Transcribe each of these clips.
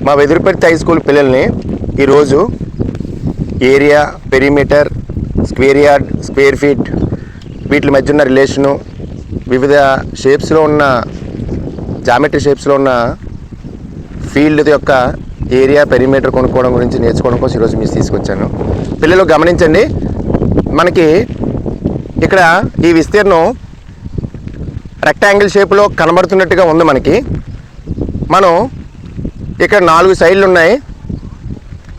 మా వెదురుపర్తి high school పిల్లల్ని ఈరోజు area, perimeter, square yard, square feet, వీటి మధ్య ఉన్న రిలేషను, వివిధ షేప్స్లో ఉన్న జామెట్రీ షేప్స్లో ఉన్న ఫీల్డ్ యొక్క ఏరియా, పెరిమీటర్ కొనుక్కోవడం గురించి నేర్చుకోవడం కోసం ఈరోజు మీకు తీసుకొచ్చాను. పిల్లలు గమనించండి, మనకి ఇక్కడ ఈ విస్తీర్ణం రెక్టాంగిల్ షేప్లో కనబడుతున్నట్టుగా ఉంది. మనం ఇక్కడ 4 సైడ్లు ఉన్నాయి.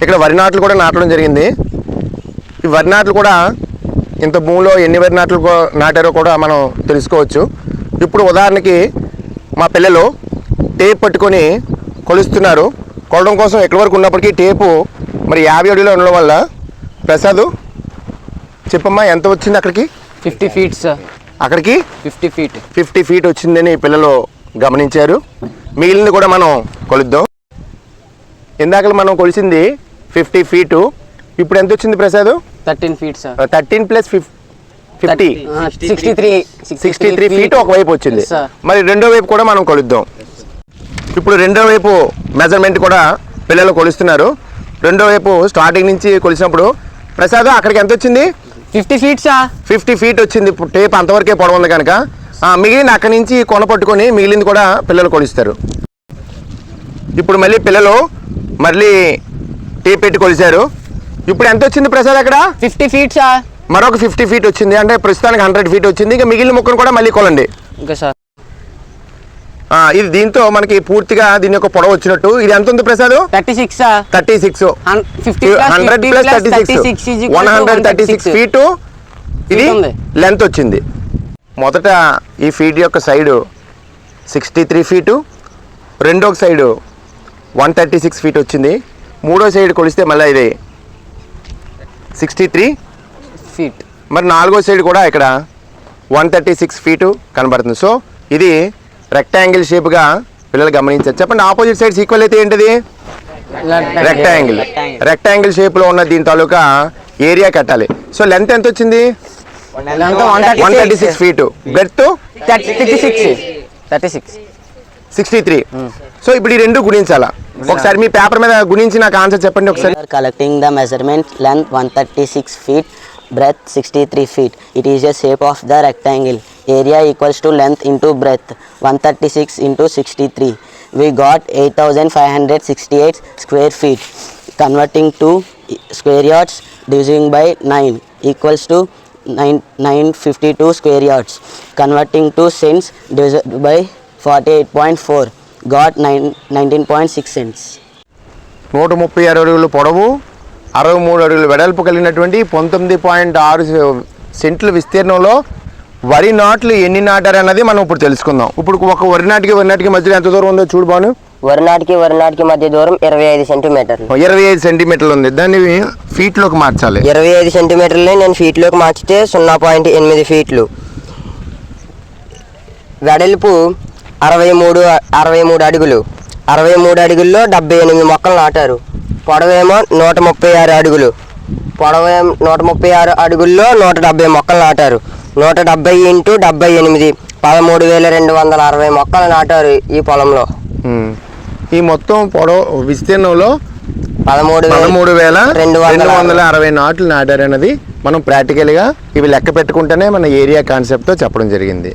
ఇక్కడ వరి నాట్లు కూడా నాటడం జరిగింది. ఈ వరి నాట్లు కూడా ఇంత భూమిలో ఎన్ని వరి నాట్లు నాటారో కూడా మనం తెలుసుకోవచ్చు. ఇప్పుడు ఉదాహరణకి మా పిల్లలు టేప్ పట్టుకొని కొలుస్తున్నారు. కొలడం కోసం ఎక్కడి వరకు ఉన్నప్పటికీ టేపు మరి 50 అడుగులో ఉండడం వల్ల, ప్రసాద్ చెప్పమ్మా ఎంత వచ్చింది అక్కడికి? 50 feet సార్. అక్కడికి 50 feet వచ్చిందని పిల్లలు గమనించారు. మిగిలింది కూడా మనం కొలుద్దాం. ఇందాక మనం కొలిసింది 50 feet. ఇప్పుడు ఎంత వచ్చింది ప్రసాద్? 13 feet sir. 13 + 50 63 feet ఒకవైపు వచ్చింది. మరి రెండో వైపు కూడా మనం కొలుద్దాం. ఇప్పుడు రెండో వైపు మెజర్మెంట్ కూడా పిల్లలు కొలుస్తున్నారు. రెండో వైపు స్టార్టింగ్ నుంచి కొలిసినప్పుడు ప్రసాద్ అక్కడికి ఎంత వచ్చింది? 50 feet సార్. 50 feet వచ్చింది. ఇప్పుడు టేప్ అంతవరకే పొడవు ఉంది కనుక మిగిలిన అక్కడి నుంచి కొన పట్టుకొని మిగిలింది కూడా పిల్లలు కొలుస్తారు. ఇప్పుడు మళ్ళీ పిల్లలు టేప్ పెట్టి కొలిచారు. ఇప్పుడు ఎంత వచ్చింది ప్రసాద్ అక్కడ? 50 feet సార్. మరొక 50 feet వచ్చింది. అంటే ప్రస్తుతానికి 100 feet వచ్చింది. ఇంకా మిగిలిన ముక్కను కూడా మళ్ళీ కొలండి. Okay sir. ఇది దీంతో మనకి పూర్తిగా దీని యొక్క పొడవు వచ్చినట్టు. ఇది ఎంత ఉంది ప్రసాద్? 36 సార్. 36 100 + 36 136 feet ఇది లెంత్ వచ్చింది. మొదట ఈ ఫీట్ యొక్క సైడు 63 feet, రెండో సైడు 136 feet వచ్చింది. మూడో సైడ్ కొలిస్తే మళ్ళీ ఇది 63 feet. మరి నాలుగో సైడ్ కూడా ఇక్కడ 136 feet కనబడుతుంది. సో ఇది రెక్టాంగిల్ షేప్గా పిల్లలు గమనించారు. చెప్పండి, ఆపోజిట్ సైడ్స్ ఈక్వల్ అయితే ఏంటిది? రెక్టాంగిల్ షేప్లో ఉన్న దీని తాలూకా ఏరియా కట్టాలి. సో లెంత్ ఎంత వచ్చింది? 136 feet. బ్రెడ్త్ 63. సో ఇప్పుడు ఈ రెండు గుణించాలా. ఒకసారి మీ పేపర్ మీద గుణించి నాకు ఆన్సర్ చెప్పండి ఒకసారి. Collecting the measurement, length 136 feet, breadth 63 feet. It is a shape of the rectangle. Area equals to length into breadth, 136 into 63. We got 8,568 square feet. Converting to square yards, dividing by 9 equals to 952 square yards. Converting to cents, divided by 48.4. Got 19.6 cents. 136 అడుగులు పొడవు, 63 అడుగులు వెడల్పు కలిగినటువంటి 19.6 సెంట్ల విస్తీర్ణంలో వరి నాట్లు ఎన్ని నాటారు అన్నది మనం ఇప్పుడు తెలుసుకుందాం. ఇప్పుడు ఒక వరి నాటికి మధ్యలో ఎంత దూరం ఉందో చూడు బాను. వరి నాటికి మధ్య దూరం 25 సెంటీమీటర్లు. 25 సెంటీమీటర్లు ఉంది. దాన్ని ఫీట్లోకి మార్చాలి. 25 సెంటీమీటర్లని నేను ఫీట్లోకి మార్చితే 0.8 ఫీట్లు. వెడల్పు 63 అడుగులు. 63 అడుగుల్లో 78 మొక్కలు నాటారు. పొడవేమో 136 అడుగులు. 136 అడుగుల్లో 170 మొక్కలు నాటారు. 170 × 78 13,260 మొక్కలు నాటారు ఈ పొలంలో. ఈ మొత్తం పొడవు విస్తీర్ణంలో 13,260 నాట్లు నాటారు అన్నది మనం ప్రాక్టికల్గా ఇవి లెక్క పెట్టుకుంటేనే మన ఏరియా కాన్సెప్ట్తో చెప్పడం జరిగింది.